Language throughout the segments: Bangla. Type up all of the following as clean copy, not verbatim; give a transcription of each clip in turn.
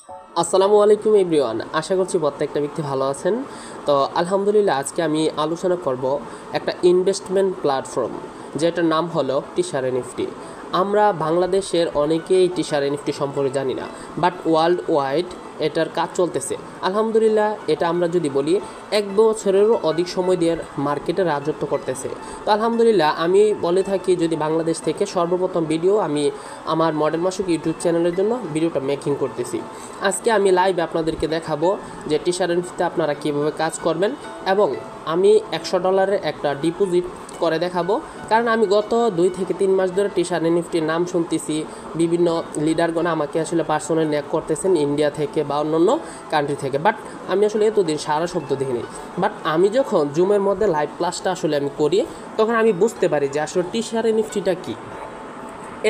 আসসালামু আলাইকুম এভরিওয়ান, আশা করছি প্রত্যেকটা ব্যক্তি ভালো আছেন। তো আলহামদুলিল্লাহ, আজকে আমি আলোচনা করব একটা ইনভেস্টমেন্ট প্ল্যাটফর্ম যেটার নাম হলো টিশার এনএফটি। আমরা বাংলাদেশের অনেকেই টিশার এনএফটি সম্পর্কে জানি না, বাট ওয়ার্ল্ড ওয়াইড এটার কাজ চলতেছে। আলহামদুলিল্লাহ, এটা আমরা যদি বলি 1 বছরেরও অধিক সময় দিয়ে মার্কেটে রাজত্ব করতেছে। তো আলহামদুলিল্লাহ, আমি বলে থাকি যদি বাংলাদেশ থেকে সর্বপ্রথম ভিডিও আমি আমার মডেল মাসুক ইউটিউব চ্যানেলের জন্য ভিডিওটা মেকিং করতেছি। আজকে আমি লাইভে আপনাদেরকে দেখাবো যে টিশার এনএফটিতে আপনারা কীভাবে কাজ করবেন, এবং আমি $100 একটা ডিপোজিট করে দেখাবো। কারণ আমি গত 2 থেকে 3 মাস ধরে টিশার এনএফটির নাম শুনতেছি, বিভিন্ন লিডারগণ আমাকে আসলে পার্সোনাল ন্যাক করতেছেন ইন্ডিয়া থেকে বা অন্যান্য কান্ট্রি থেকে, বাট আমি আসলে এতদিন সারা শব্দ দেখিনি। বাট আমি যখন জুমের মধ্যে লাইভ ক্লাসটা আসলে আমি করি, তখন আমি বুঝতে পারি যে আসলে টিশার এনএফটিটা কী।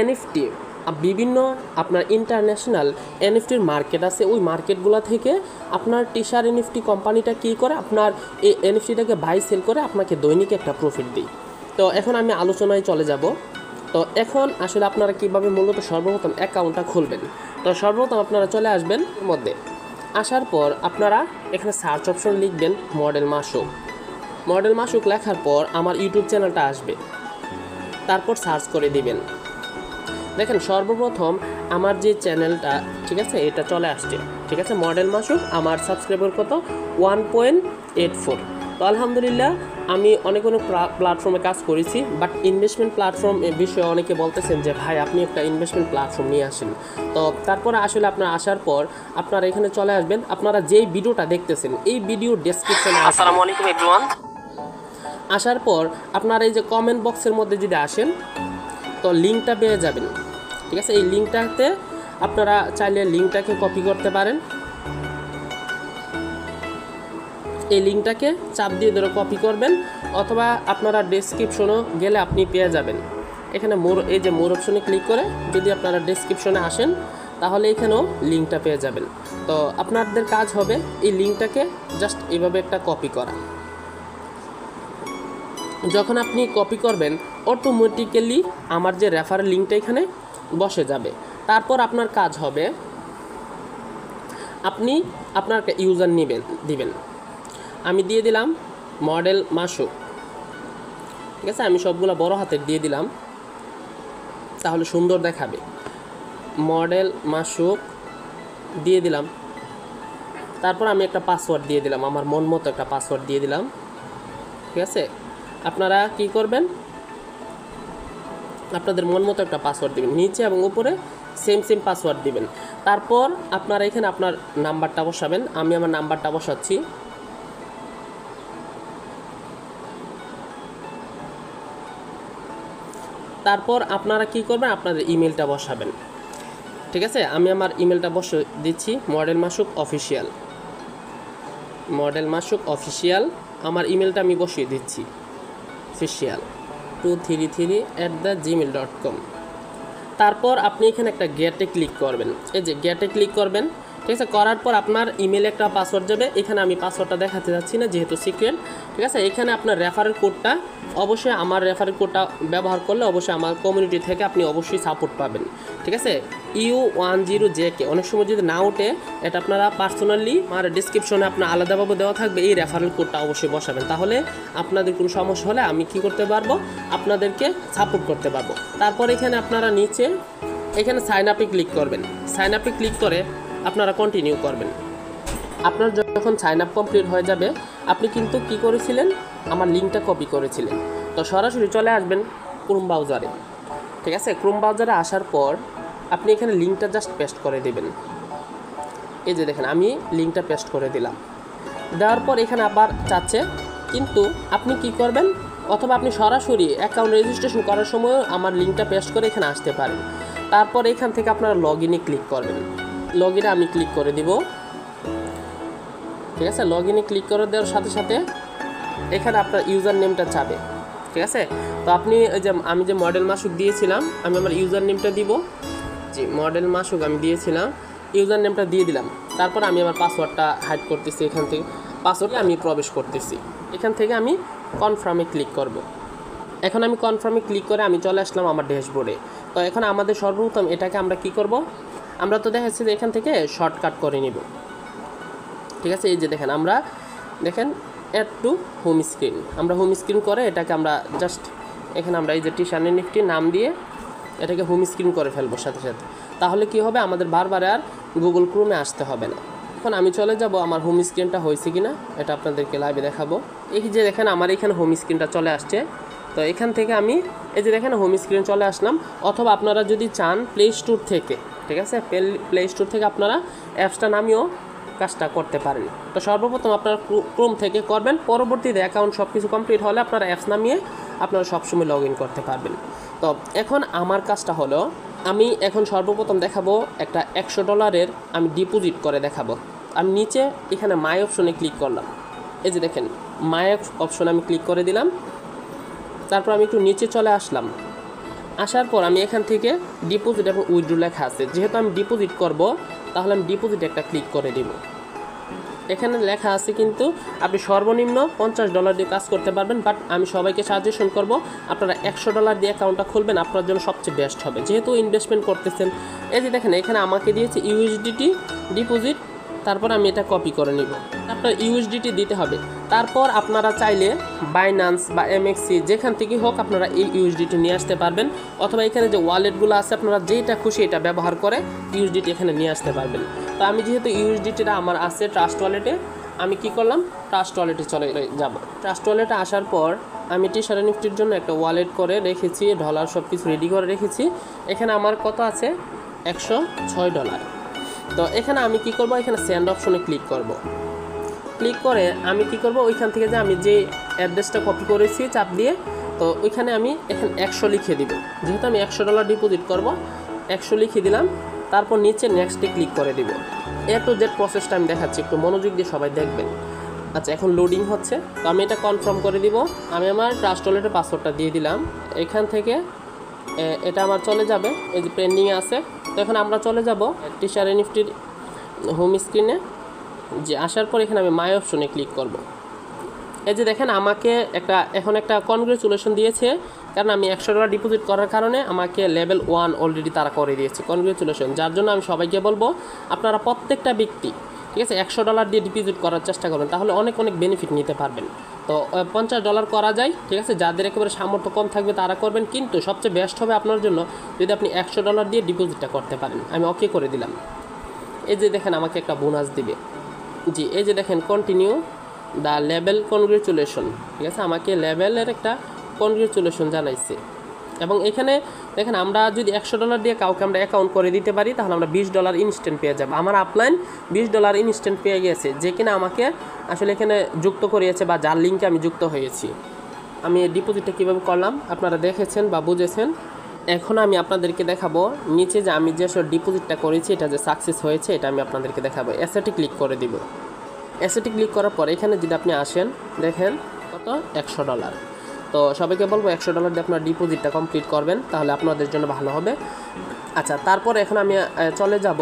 এনএফটি বিভিন্ন আপনার ইন্টারন্যাশনাল এনএফটির মার্কেট আছে, ওই মার্কেটগুলো থেকে আপনার টিশার এনএফটি কোম্পানিটা কী করে, আপনার এই এনএফটিটাকে বাই সেল করে আপনাকে দৈনিক একটা প্রফিট দিই। তো এখন আমি আলোচনায় চলে যাব। তো এখন আসলে আপনারা কীভাবে মূলত সর্বপ্রথম অ্যাকাউন্টটা খুলবেন। তো সর্বপ্রথম আপনারা চলে আসবেন মধ্যে, আসার পর আপনারা এখানে সার্চ অপশন লিখবেন মডেল মাসুক। মডেল মাসুক লেখার পর আমার ইউটিউব চ্যানেলটা আসবে, তারপর সার্চ করে দিবেন। দেখেন সর্বপ্রথম আমার যে চ্যানেলটা, ঠিক আছে, এটা চলে আসছে, ঠিক আছে, মডেল মাসুক। আমার সাবস্ক্রাইবার কত 1.84। তো আলহামদুলিল্লাহ, আমি অনেক প্ল্যাটফর্মে কাজ করেছি, বাট ইনভেস্টমেন্ট প্ল্যাটফর্ম এ বিষয়ে অনেকে বলতেছেন যে ভাই আপনি একটা ইনভেস্টমেন্ট প্ল্যাটফর্ম নিয়ে আসেন। তো তারপরে আসলে আপনারা আসার পর আপনারা এখানে চলে আসবেন। আপনারা যেই ভিডিওটা দেখতেছেন এই ভিডিওর ডেসক্রিপশনে, আসসালামু আলাইকুম এভরিওয়ান, আসার পর আপনারা এই যে কমেন্ট বক্সের মধ্যে যদি আসেন তো লিঙ্কটা পেয়ে যাবেন, ঠিক আছে। এই লিঙ্কটাতে আপনারা চাইলে লিঙ্কটাকে কপি করতে পারেন, এই লিঙ্কটাকে চাপ দিয়ে ধরে কপি করবেন, অথবা আপনারা ডেসক্রিপশনও গেলে আপনি পেয়ে যাবেন। এখানে এই যে মোর অপশনে ক্লিক করে যদি আপনারা ডেসক্রিপশনে আসেন তাহলে এখানেও লিঙ্কটা পেয়ে যাবেন। তো আপনাদের কাজ হবে এই লিঙ্কটাকে জাস্ট এইভাবে একটা কপি করা। যখন আপনি কপি করবেন অটোমেটিক্যালি আমার যে রেফারেল লিঙ্কটা এখানে বসে যাবে। তারপর আপনার কাজ হবে আপনি আপনার ইউজার দিবেন। আমি দিয়ে দিলাম মডেল মাসুক, ঠিক আছে। আমি সবগুলো বড় হাতের দিয়ে দিলাম, তাহলে সুন্দর দেখাবে। মডেল মাসুক দিয়ে দিলাম, তারপর আমি একটা পাসওয়ার্ড দিয়ে দিলাম, আমার মন মতো একটা পাসওয়ার্ড দিয়ে দিলাম, ঠিক আছে। আপনারা কি করবেন, আপনাদের মন মতো একটা পাসওয়ার্ড দিবেন, নিচে এবং উপরে সেম পাসওয়ার্ড দিবেন। তারপর আপনারা এখানে আপনার নাম্বারটা বসাবেন। আমি আমার নাম্বারটা বসাচ্ছি, তারপর আপনারা কি করবেন, আপনাদের ইমেলটা বসাবেন, ঠিক আছে। আমি আমার ইমেলটা বসে দিচ্ছি মডেল মাসুক অফিসিয়াল। আমার ইমেলটা আমি বসিয়ে দিচ্ছি official233@gmail.com। তারপর আপনি এখানে একটা গেটে ক্লিক করবেন, এই যে গেটে ক্লিক করবেন, ঠিক আছে। করার পর আপনার ইমেলে একটা পাসওয়ার্ড যাবে। এখানে আমি পাসওয়ার্ডটা দেখাতে যাচ্ছি না যেহেতু সিক্রেট, ঠিক আছে। এখানে আপনার রেফারেল কোডটা অবশ্যই, আমার রেফারেল কোডটা ব্যবহার করলে অবশ্যই আমার কমিউনিটি থেকে আপনি অবশ্যই সাপোর্ট পাবেন, ঠিক আছে। U10JK। অনেক সময় যদি না ওঠে, এটা আপনারা পার্সোনালি আমার ডিসক্রিপশনে আপনার আলাদাভাবে দেওয়া থাকবে, এই রেফারেল কোডটা অবশ্যই বসাবেন। তাহলে আপনাদের কোনো সমস্যা হলে আমি কি করতে পারবো, আপনাদেরকে সাপোর্ট করতে পারবো। তারপর এখানে আপনারা নিচে এখানে সাইন আপে ক্লিক করবেন। সাইন আপে ক্লিক করে আপনারা কন্টিনিউ করবেন। আপনার যখন সাইন আপ কমপ্লিট হয়ে যাবে, আপনি কিন্তু কি করেছিলেন, আমার লিঙ্কটা কপি করেছিলেন। তো সরাসরি চলে আসবেন ক্রোম ব্রাউজারে, ঠিক আছে। ক্রোম ব্রাউজারে আসার পর আপনি এখানে লিঙ্কটা জাস্ট পেস্ট করে দেবেন। এই যে দেখেন আমি লিঙ্কটা পেস্ট করে দিলাম। দেওয়ার পর এখানে আবার চাচ্ছে, কিন্তু আপনি কি করবেন, অথবা আপনি সরাসরি অ্যাকাউন্ট রেজিস্ট্রেশন করার সময় আমার লিঙ্কটা পেস্ট করে এখানে আসতে পারেন। তারপর এখান থেকে আপনারা লগ ইনে ক্লিক করবেন। লগ ইনে আমি ক্লিক করে দিব, ঠিক আছে। লগ ইনে ক্লিক করে দেওয়ার সাথে সাথে এখানে আপনার ইউজার নেমটা চাবে, ঠিক আছে। তো আপনি এই যে আমি যে মডেল মাসুক দিয়েছিলাম, আমি আমার ইউজার নেমটা দিব, জি মডেল মাসুক আমি দিয়েছিলাম, ইউজার নেমটা দিয়ে দিলাম। তারপর আমি আমার পাসওয়ার্ডটা হাইড করতেছি, এখান থেকে পাসওয়ার্ডে আমি প্রবেশ করতেছি। এখান থেকে আমি কনফার্মে ক্লিক করব। এখন আমি কনফার্মে ক্লিক করে আমি চলে আসলাম আমার ড্যাশবোর্ডে। তো এখন আমাদের সর্বপ্রথম এটাকে আমরা কি করব, আমরা তো দেখাচ্ছি যে এখান থেকে শর্টকাট করে নিব, ঠিক আছে। এই যে দেখেন আমরা দেখেন অ্যাড টু হোম স্ক্রিন, আমরা হোম স্ক্রিন করে এটাকে আমরা জাস্ট এখানে আমরা এই যে টিশার্ট নিফটি নাম দিয়ে এটাকে হোম স্ক্রিন করে ফেলবো সাথে সাথে। তাহলে কি হবে, আমাদের বারবার আর গুগল ক্রোমে আসতে হবে না। এখন আমি চলে যাব আমার হোম স্ক্রিনটা হয়েছে কিনা এটা আপনাদেরকে লাইভে দেখাবো। এই যে দেখেন আমার এখানে হোম স্ক্রিনটা চলে আসছে। তো এখান থেকে আমি এই যে দেখেন হোম স্ক্রিন চলে আসলাম। অথবা আপনারা যদি চান প্লে স্টোর থেকে, ঠিক আছে, প্লে স্টোর থেকে আপনারা অ্যাপসটা নামিয়েও কাজটা করতে পারেন। তো সর্বপ্রথম আপনারা ক্রোম থেকে করবেন, পরবর্তীতে অ্যাকাউন্ট সব কিছু কমপ্লিট হলে আপনারা অ্যাপস নামিয়ে আপনারা সবসময় লগ ইন করতে পারবেন। তো এখন আমার কাজটা হলো, আমি এখন সর্বপ্রথম দেখাবো একটা $100 আমি ডিপোজিট করে দেখাবো। আমি নিচে এখানে মাই অপশনে ক্লিক করলাম। এই যে দেখেন মাই অপশনে আমি ক্লিক করে দিলাম। তারপর আমি একটু নিচে চলে আসলাম। আসার পর আমি এখান থেকে ডিপোজিট এবং উইথড্র লেখা আছে, যেহেতু আমি ডিপোজিট করব তাহলে আমি ডিপোজিট একটা ক্লিক করে দিব। এখানে লেখা আছে কিন্তু আপনি সর্বনিম্ন $50 দিয়ে কাজ করতে পারবেন, বাট আমি সবাইকে সাজেশন করব আপনারা $100 দিয়ে অ্যাকাউন্টটা খুলবেন, আপনার জন্য সবচেয়ে বেস্ট হবে, যেহেতু ইনভেস্টমেন্ট করতেছেন। এই যে দেখেন এখানে আমাকে দিয়েছে ইউএসডিটি ডিপোজিট, তারপর আমি এটা কপি করে নিব। আপনার ইউএসডিটি দিতে হবে। তারপর আপনারা চাইলে বাইন্যান্স বা এমএক্সি যেখান থেকে হোক আপনারা এই ইউএসডিটি নিয়ে আসতে পারবেন, অথবা এখানে যে ওয়ালেটগুলো আছে আপনারা যেটা খুশি এটা ব্যবহার করে ইউএসডিটি এখানে নিয়ে আসতে পারবেন। তো আমি যেহেতু ইউএসডিটিটা আমার আছে ট্রাস্ট ওয়ালেটে, আমি কি করলাম ট্রাস্ট ওয়ালেটে চলে যাব। ট্রাস্ট ওয়ালেটে আসার পর আমি টিশার্ট নিফটির জন্য একটা ওয়ালেট করে রেখেছি, ডলার সব কিছু রেডি করে রেখেছি। এখানে আমার কত আছে $106। তো এখানে আমি কি করব, এখানে সেন্ড অপশনে ক্লিক করব। ক্লিক করে আমি কি করব, ওইখান থেকে যে আমি যে অ্যাড্রেসটা কপি করেছি চাপ দিয়ে, তো ওইখানে আমি এখানে 100 লিখে দিব। যেহেতু আমি $100 ডিপোজিট করব, 100 লিখে দিলাম। তারপর নিচে নেক্সটে ক্লিক করে দিব। এ টু জেড প্রসেসটা আমি দেখাচ্ছি, একটু মনোযোগ দিয়ে সবাই দেখবেন। আচ্ছা এখন লোডিং হচ্ছে, তো আমি এটা কনফার্ম করে দিব। আমি আমার ট্রাস্ট ওয়ালেটের পাসওয়ার্ডটা দিয়ে দিলাম। এখান থেকে এটা আমার চলে যাবে, এই যে পেন্ডিংয়ে আছে। তো এখন আমরা চলে যাব টিশার্ট নিফটির হোম স্ক্রিনে। যে আসার পর এখানে আমি মাই অপশনে ক্লিক করব। এই যে দেখেন আমাকে এখন একটা কনগ্রেচুলেশন দিয়েছে, কারণ আমি $100 ডিপোজিট করার কারণে আমাকে লেভেল 1 অলরেডি তারা করে দিয়েছে, কনগ্রেচুলেশন। যার জন্য আমি সবাইকে বলবো আপনারা প্রত্যেকটা ব্যক্তি, ঠিক আছে, $100 দিয়ে ডিপোজিট করার চেষ্টা করবেন, তাহলে অনেক বেনিফিট নিতে পারবেন। তো $50 করা যায়, ঠিক আছে, যাদের একেবারে সামর্থ্য কম থাকবে তারা করবেন, কিন্তু সবচেয়ে বেস্ট হবে আপনার জন্য যদি আপনি $100 দিয়ে ডিপোজিটটা করতে পারেন। আমি ওকে করে দিলাম। এই যে দেখেন আমাকে একটা বোনাস দিবে। জি এই যে দেখেন কন্টিনিউ দ্য লেভেল কনগ্রেচুলেশন, ঠিক আছে, আমাকে লেভেলের একটা কনগ্রেচুলেশন জানাইছে। এবং এখানে দেখেন আমরা যদি $100 দিয়ে কাউকে আমরা অ্যাকাউন্ট করে দিতে পারি তাহলে আমরা $20 ইনস্ট্যান্ট পেয়ে যাব। আমার আপলাইন $20 ইনস্ট্যান্ট পেয়ে গেছে, যে কিনা আমাকে আসলে এখানে যুক্ত করিয়েছে বা যার লিঙ্কে আমি যুক্ত হয়েছি। আমি ডিপোজিটটা কীভাবে করলাম আপনারা দেখেছেন বা বুঝেছেন। এখন আমি আপনাদেরকে দেখাবো নিচে যে আমি যে ডিপোজিটটা করেছি এটা যে সাকসেস হয়েছে এটা আমি আপনাদেরকে দেখাবো। অ্যাসেটে ক্লিক করে দিব। অ্যাসেটে ক্লিক করার পর এখানে যদি আপনি আসেন দেখেন কত $100। তো সবাইকে বলবো $100 দিয়ে আপনার ডিপোজিটটা কমপ্লিট করবেন, তাহলে আপনাদের জন্য ভালো হবে। আচ্ছা তারপর এখন আমি চলে যাব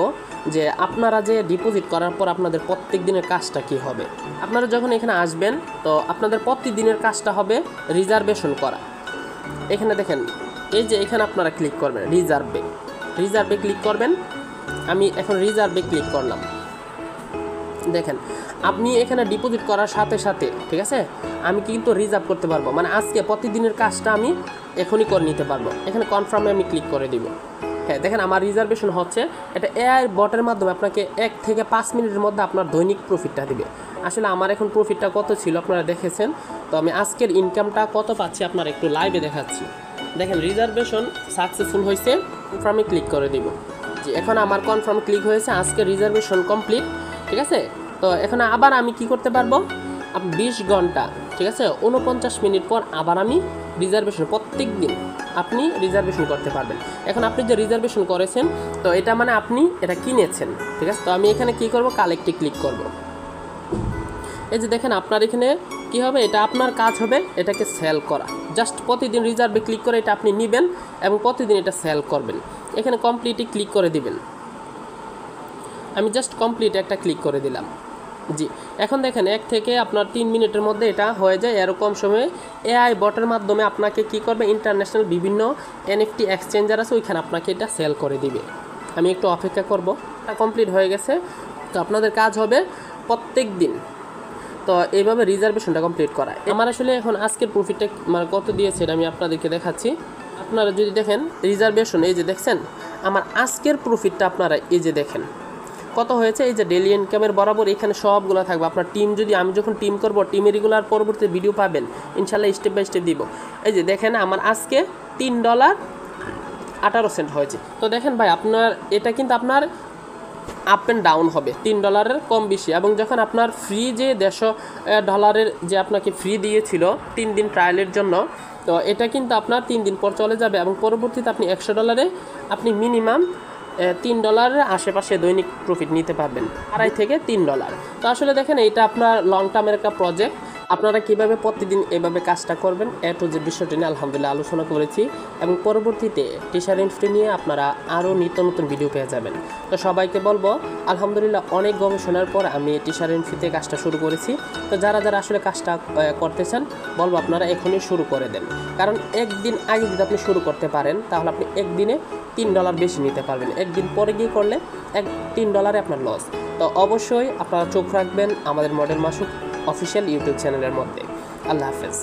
যে আপনারা যে ডিপোজিট করার পর আপনাদের প্রত্যেক দিনের কাজটা কি হবে। আপনারা যখন এখানে আসবেন তো আপনাদের প্রত্যেক দিনের কাজটা হবে রিজার্ভেশন করা। এখানে দেখেন এই যে এখানে আপনারা ক্লিক করবেন রিজার্ভে ক্লিক করবেন। আমি এখন রিজার্ভে ক্লিক করলাম। দেখেন আপনি এখানে ডিপোজিট করার সাথে সাথে, ঠিক আছে, আমি কিন্তু রিজার্ভ করতে পারবো, মানে আজকে প্রতিদিনের কাজটা আমি এখনই করে নিতে পারবো। এখানে কনফার্মে আমি ক্লিক করে দিব। হ্যাঁ দেখেন আমার রিজার্ভেশন হচ্ছে। এটা এআই বটের মাধ্যমে আপনাকে 1 থেকে 5 মিনিটের মধ্যে আপনার দৈনিক প্রফিটটা দিবে। আসলে আমার এখন প্রফিটটা কত ছিল আপনারা দেখেছেন, তো আমি আজকের ইনকামটা কত পাচ্ছি আপনার একটু লাইভে দেখাচ্ছি। দেখেন রিজার্ভেশন সাকসেসফুল হয়েছে, কনফার্মে ক্লিক করে দিব। জি এখন আমার কনফার্ম ক্লিক হয়েছে, আজকে রিজার্ভেশন কমপ্লিট, ঠিক আছে। তো এখন আবার আমি কি করতে পারবো, 20 ঘন্টা, ঠিক আছে, 49 মিনিট পর আবার আমি রিজার্ভেশন প্রত্যেক দিন আপনি রিজার্ভেশন করতে পারবেন। এখন আপনি যে রিজার্ভেশন করেছেন তো এটা মানে আপনি এটা কিনেছেন, ঠিক আছে। তো আমি এখানে কি করব, কালেক্টে ক্লিক করব। এই যে দেখেন আপনার এখানে কি হবে, এটা আপনার কাজ হবে এটাকে সেল করা। জাস্ট প্রতিদিন রিজার্ভে ক্লিক করে এটা আপনি নেবেন এবং প্রতিদিন এটা সেল করবেন। এখানে কমপ্লিটে ক্লিক করে দিবেন। আমি জাস্ট কমপ্লিট একটা ক্লিক করে দিলাম। জি এখন দেখেন 1 থেকে আপনার 3 মিনিটের মধ্যে এটা হয়ে যায়। এরকম সময়ে এআই বটের মাধ্যমে আপনাকে কি করবে, ইন্টারন্যাশনাল বিভিন্ন এনএফটি এক্সচেঞ্জার আছে ওইখানে আপনাকে এটা সেল করে দিবে। আমি একটু অপেক্ষা করব। এটা কমপ্লিট হয়ে গেছে। তো আপনাদের কাজ হবে প্রত্যেক দিন তো এইভাবে রিজার্ভেশনটা কমপ্লিট করা। আমার আসলে এখন আজকের প্রফিটটা মানে কত দিয়েছে এটা আমি আপনাদেরকে দেখাচ্ছি। আপনারা যদি দেখেন রিজার্ভেশন, এই যে দেখছেন আমার আজকের প্রফিটটা, আপনারা এই যে দেখেন কত হয়েছে। এই যে ডেইলি ইনকামের বরাবর এখানে সবগুলো থাকবে। আপনার টিম যদি, আমি যখন টিম করব, টিমের রেগুলার পরবর্তী ভিডিও পাবেন ইনশাল্লাহ, স্টেপ বাই স্টেপ দিব। এই যে দেখেন আমার আজকে $3.18 হয়েছে। তো দেখেন ভাই, আপনার এটা কিন্তু আপনার আপ অ্যান্ড ডাউন হবে, $3 কম বেশি। এবং যখন আপনার ফ্রি যে $150 যে আপনাকে ফ্রি দিয়েছিল 3 দিন ট্রায়ালের জন্য, তো এটা কিন্তু আপনার 3 দিন পর চলে যাবে এবং পরবর্তীতে আপনি $100 আপনি মিনিমাম $3 আশেপাশে দৈনিক প্রফিট নিতে পারবেন, $2.5 থেকে $3। তো আসলে দেখেন এইটা আপনার লং টার্মের একটা প্রজেক্ট। আপনারা কীভাবে প্রতিদিন এভাবে কাজটা করবেন এ টু জেড বিষয়টি নিয়ে আলহামদুলিল্লাহ আলোচনা করেছি এবং পরবর্তীতে টিশার ইনফিনিটি নিয়ে আপনারা আরও নিত্য নতুন ভিডিও পেয়ে যাবেন। তো সবাইকে বলবো আলহামদুলিল্লাহ অনেক গবেষণার পর আমি টিশার ইনফিনিটিতে কাজটা শুরু করেছি। তো যারা যারা আসলে কাজটা করতে চান বলবো আপনারা এখনই শুরু করে দেন, কারণ একদিন আগে যদি আপনি শুরু করতে পারেন তাহলে আপনি একদিনে $3 বেশি নিতে পারবেন। একদিন পরে গিয়ে করলে $3 আপনার লস। তো অবশ্যই আপনারা চোখ রাখবেন আমাদের মডেল মাসুক অফিসিয়াল ইউটিউব চ্যানেলের মধ্যে। আল্লাহ হাফেজ।